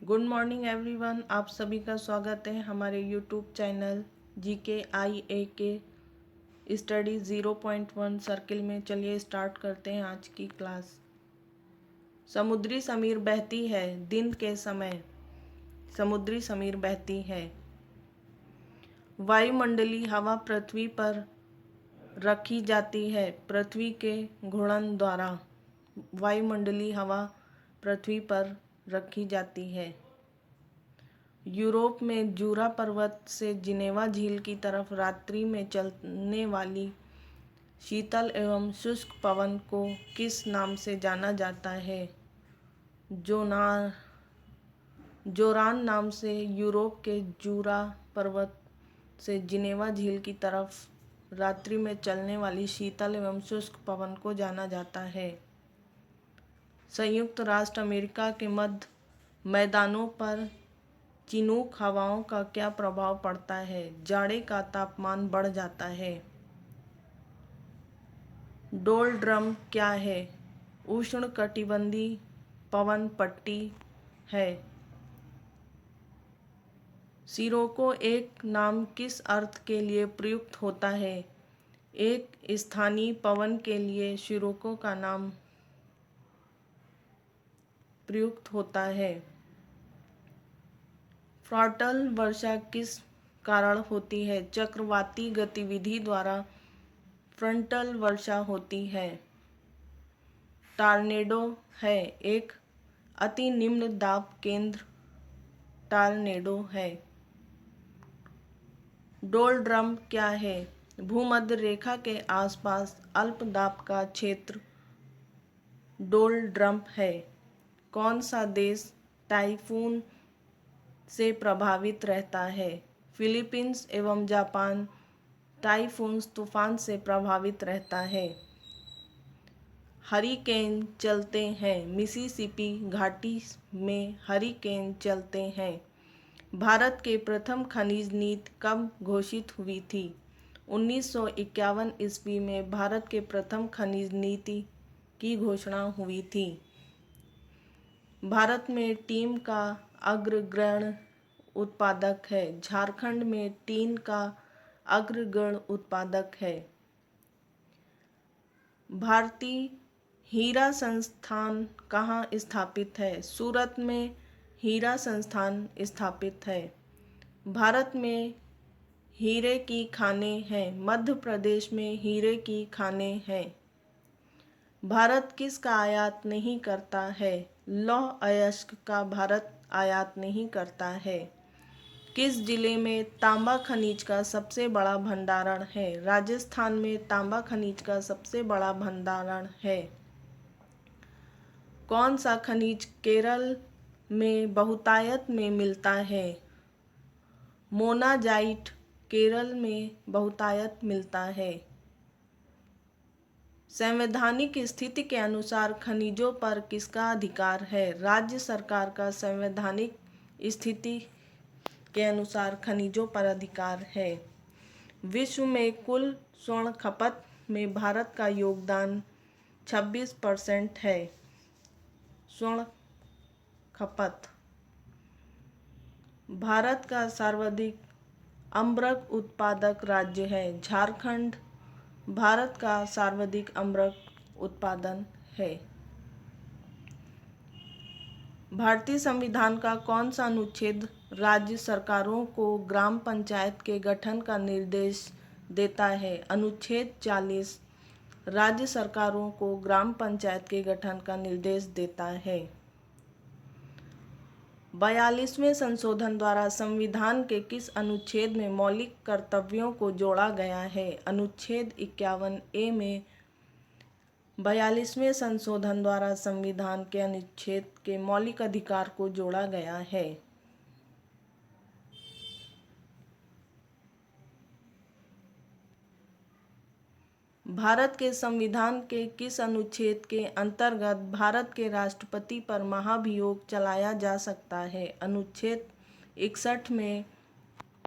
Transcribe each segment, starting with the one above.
Good morning everyone. आप सभी का स्वागत है हमारे YouTube channel GKIAK study 0.1 circle में। चलिए स्टार्ट करते हैं आज की क्लास। समुद्री समीर बहती है दिन के समय, समुद्री समीर बहती है। वायुमंडलीय हवा पृथ्वी पर रखी जाती है पृथ्वी के घूर्णन द्वारा। वायुमंडलीय हवा पृथ्वी पर रखी जाती है। यूरोप में जूरा पर्वत से जिनेवा झील की तरफ रात्रि में चलने वाली शीतल एवं शुष्क पवन को किस नाम से जाना जाता है? जोरान नाम से यूरोप के जूरा पर्वत से जिनेवा झील की तरफ रात्रि में चलने वाली शीतल एवं शुष्क पवन को जाना जाता है। संयुक्त राष्ट्र अमेरिका के मध्य मैदानों पर चिनूक हवाओं का क्या प्रभाव पड़ता है? जाड़े का तापमान बढ़ जाता है। डोलड्रम क्या है? उष्णकटिबंधीय पवन पट्टी है। सिरोको एक नाम किस अर्थ के लिए प्रयुक्त होता है? एक स्थानीय पवन के लिए सिरोको का नाम प्रयुक्त होता है। फ्रॉन्टल वर्षा किस कारण होती है? चक्रवाती गतिविधि द्वारा फ्रंटल वर्षा होती है। टॉर्नेडो है एक अति निम्न दाब केंद्र टॉर्नेडो है। डोलड्रम क्या है? भूमध्य रेखा के आसपास अल्प दाब का क्षेत्र डोलड्रम है। कौन सा देश टाइफून से प्रभावित रहता है? फिलीपींस एवं जापान टाइफून तूफान से प्रभावित रहता है। हरिकेन चलते हैं मिसिसिपी घाटी में हरिकेन चलते हैं। भारत के प्रथम खनिज नीति कब घोषित हुई थी? 1951 ईस्वी में भारत के प्रथम खनिज नीति की घोषणा हुई थी। भारत में टीम का अग्रगण्य उत्पादक है। झारखंड में टीन का अग्रगण्य उत्पादक है। भारतीय हीरा संस्थान कहाँ स्थित है? सूरत में हीरा संस्थान स्थापित है। भारत में हीरे की खानें हैं। मध्य प्रदेश में हीरे की खानें हैं। भारत किसका आयात नहीं करता है? लौह अयस्क का भारत आयात नहीं करता है। किस जिले में तांबा खनिज का सबसे बड़ा भंडारण है? राजस्थान में तांबा खनिज का सबसे बड़ा भंडारण है। कौन सा खनिज केरल में बहुतायत में मिलता है? मोनाजाइट केरल में बहुतायत मिलता है। संवैधानिक स्थिति के अनुसार खनिजों पर किसका अधिकार है? राज्य सरकार का संवैधानिक स्थिति के अनुसार खनिजों पर अधिकार है। विश्व में कुल स्वर्ण खपत में भारत का योगदान 26% है। स्वर्ण खपत। भारत का सर्वाधिक अम्रक उत्पादक राज्य है। झारखंड भारत का सर्वाधिक अम्रक उत्पादन है। भारतीय संविधान का कौन सा अनुच्छेद राज्य सरकारों को ग्राम पंचायत के गठन का निर्देश देता है? अनुच्छेद 40 राज्य सरकारों को ग्राम पंचायत के गठन का निर्देश देता है। 42वें संशोधन द्वारा संविधान के किस अनुच्छेद में मौलिक कर्तव्यों को जोड़ा गया है? अनुच्छेद 51A में 42वें संशोधन द्वारा संविधान के अनुच्छेद के मौलिक अधिकार को जोड़ा गया है। भारत के संविधान के किस अनुच्छेद के अंतर्गत भारत के राष्ट्रपति पर महाभियोग चलाया जा सकता है? अनुच्छेद 61 में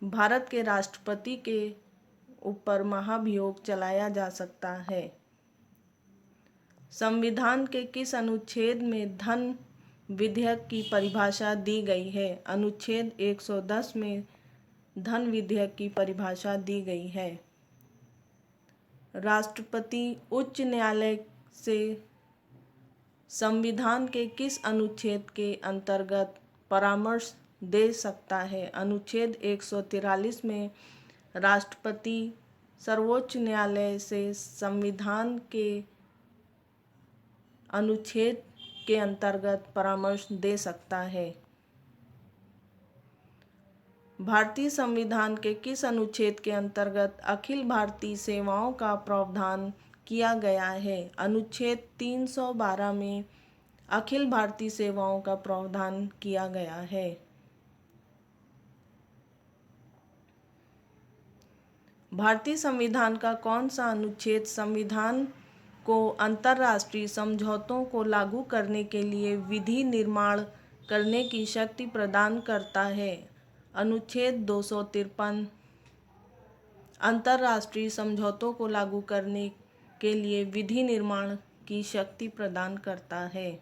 भारत के राष्ट्रपति के ऊपर महाभियोग चलाया जा सकता है। संविधान के किस अनुच्छेद में धन विधेयक की परिभाषा दी गई है। अनुच्छेद 110 में धन विधेयक की परिभाषा दी गई है। राष्ट्रपति उच्च न्यायालय से संविधान के किस अनुच्छेद के अंतर्गत परामर्श दे सकता है? अनुच्छेद 143 में राष्ट्रपति सर्वोच्च न्यायालय से संविधान के अनुच्छेद के अंतर्गत परामर्श दे सकता है। भारतीय संविधान के किस अनुच्छेद के अंतर्गत अखिल भारतीय सेवाओं का प्रावधान किया गया है? अनुच्छेद 312 में अखिल भारतीय सेवाओं का प्रावधान किया गया है। भारतीय संविधान का कौन सा अनुच्छेद संविधान को अंतर्राष्ट्रीय समझौतों को लागू करने के लिए विधि निर्माण करने की शक्ति प्रदान करता है? अनुच्छेद 253 अंतर्राष्ट्रीय समझौतों को लागू करने के लिए विधि निर्माण की शक्ति प्रदान करता है।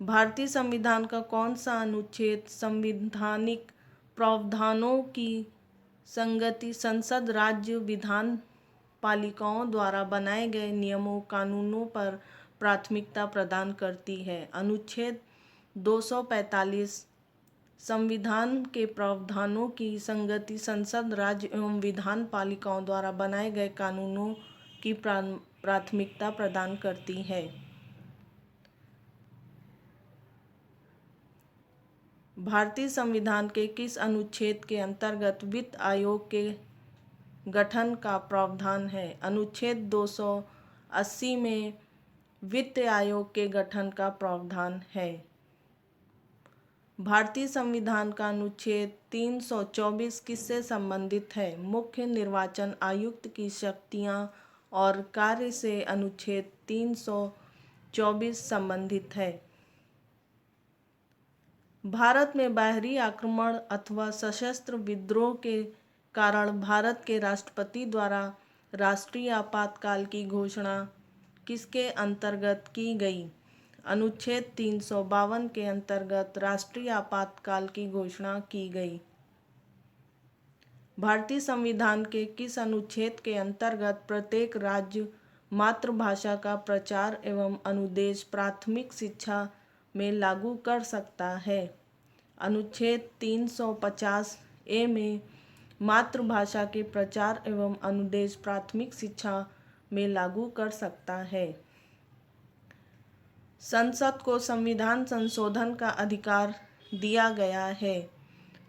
भारतीय संविधान का कौन सा अनुच्छेद संवैधानिक प्रावधानों की संगति संसद, राज्य, विधान पालिकाओं द्वारा बनाए गए नियमों कानूनों पर प्राथमिकता प्रदान करती है? अनुच्छेद 245 संविधान के प्रावधानों की संगति संसद, राज्य एवं विधान पालिकाओं द्वारा बनाए गए कानूनों की प्राथमिकता प्रदान करती है। भारतीय संविधान के किस अनुच्छेद के अंतर्गत वित्त आयोग के गठन का प्रावधान है? अनुच्छेद 280 में वित्त आयोग के गठन का प्रावधान है। भारतीय संविधान का अनुच्छेद 324 किससे संबंधित है? मुख्य निर्वाचन आयुक्त की शक्तियां और कार्य से अनुच्छेद 324 संबंधित है। भारत में बाहरी आक्रमण अथवा सशस्त्र विद्रोह के कारण भारत के राष्ट्रपति द्वारा राष्ट्रीय आपातकाल की घोषणा किसके अंतर्गत की गई? अनुच्छेद 352 के अंतर्गत राष्ट्रीय आपातकाल की घोषणा की गई। भारतीय संविधान के किस अनुच्छेद के अंतर्गत प्रत्येक राज्य मातृभाषा का प्रचार एवं अनुदेश प्राथमिक शिक्षा में लागू कर सकता है? अनुच्छेद 350 ए में मातृभाषा के प्रचार एवं अनुदेश प्राथमिक शिक्षा में लागू कर सकता है। संसद को संविधान संशोधन का अधिकार दिया गया है।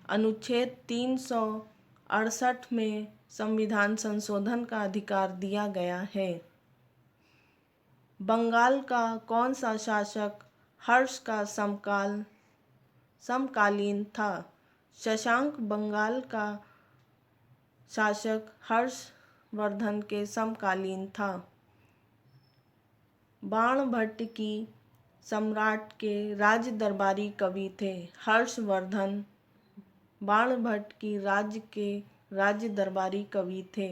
अनुच्छेद 368 में संविधान संशोधन का अधिकार दिया गया है। बंगाल का कौन सा शासक हर्ष का समकालीन था? शशांक बंगाल का शासक हर्षवर्धन के समकालीन था। बाणभट्ट की सम्राट के राज दरबारी कवि थे। हर्षवर्धन बाणभट्ट की राज्य के राज दरबारी कवि थे।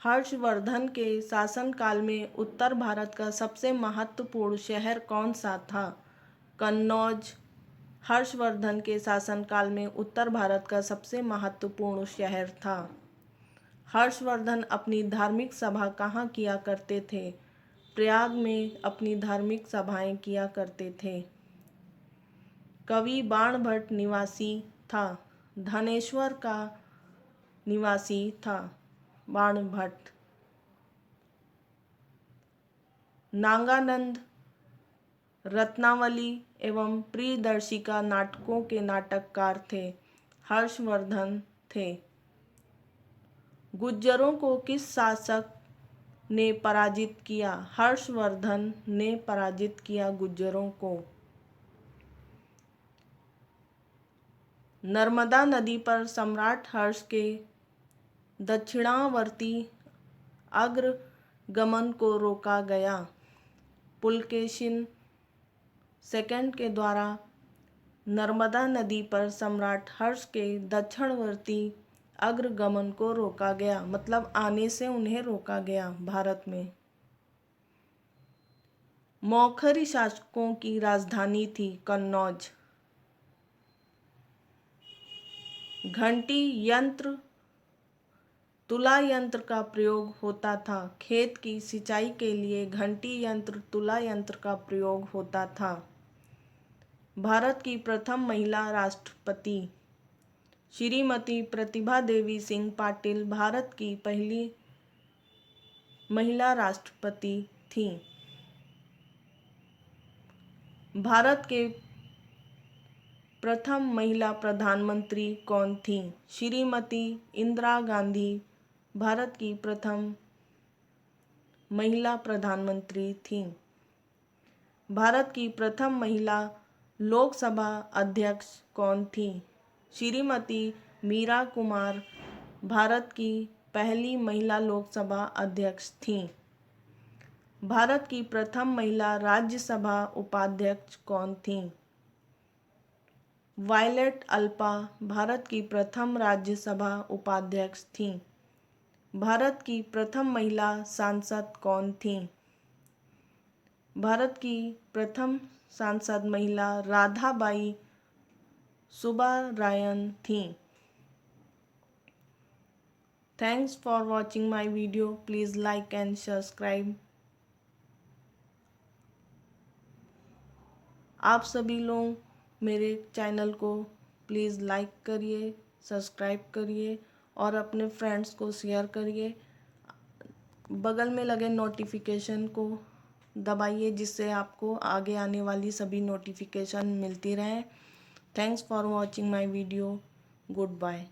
हर्षवर्धन के शासनकाल में उत्तर भारत का सबसे महत्वपूर्ण शहर कौन सा था? कन्नौज। हर्षवर्धन के शासनकाल में उत्तर भारत का सबसे महत्वपूर्ण शहर था। हर्षवर्धन अपनी धार्मिक सभा कहाँ किया करते थे? प्रयाग में अपनी धार्मिक सभाएं किया करते थे। कवि बाणभट्ट निवासी था। धनेश्वर का निवासी था बाणभट्ट। नागानंद रत्नावली एवं प्रियदर्शिका नाटकों के नाटककार थे। हर्षवर्धन थे। गुज्जरों को किस शासक ने पराजित किया? हर्षवर्धन ने पराजित किया गुज्जरों को। नर्मदा नदी पर सम्राट हर्ष के दक्षिणावर्ती अग्रगमन को रोका गया। पुलकेशिन सेकंड के द्वारा नर्मदा नदी पर सम्राट हर्ष के दक्षिणवर्ती अग्रगमन को रोका गया, मतलब आने से उन्हें रोका गया भारत में। मौखरी शासकों की राजधानी थी कन्नौज। घंटी यंत्र तुला यंत्र का प्रयोग होता था। खेत की सिंचाई के लिए घंटी यंत्र तुला यंत्र का प्रयोग होता था। भारत की प्रथम महिला राष्ट्रपति श्रीमती प्रतिभा देवी सिंह पाटिल भारत की पहली महिला राष्ट्रपति थीं। भारत के प्रथम महिला प्रधानमंत्री कौन थीं? श्रीमती इंदिरा गांधी भारत की प्रथम महिला प्रधानमंत्री थीं। भारत की प्रथम महिला लोकसभा अध्यक्ष कौन थीं? श्रीमती मीरा कुमार भारत की पहली महिला लोकसभा अध्यक्ष थीं। भारत की प्रथम महिला राज्यसभा उपाध्यक्ष कौन थीं? वायलेट अल्पा भारत की प्रथम राज्यसभा उपाध्यक्ष थीं। भारत की प्रथम महिला सांसद कौन थीं? भारत की प्रथम सांसद महिला राधाबाई सुब्बारायन थीं। Thanks for watching my video. Please like and subscribe. आप सभी लोग मेरे चैनल को प्लीज़ लाइक करिए, सब्सक्राइब करिए और अपने फ्रेंड्स को शेयर करिए। बगल में लगे नोटिफिकेशन को दबाइए जिससे आपको आगे आने वाली सभी नोटिफिकेशन मिलती रहें। Thanks for watching my video. Good bye.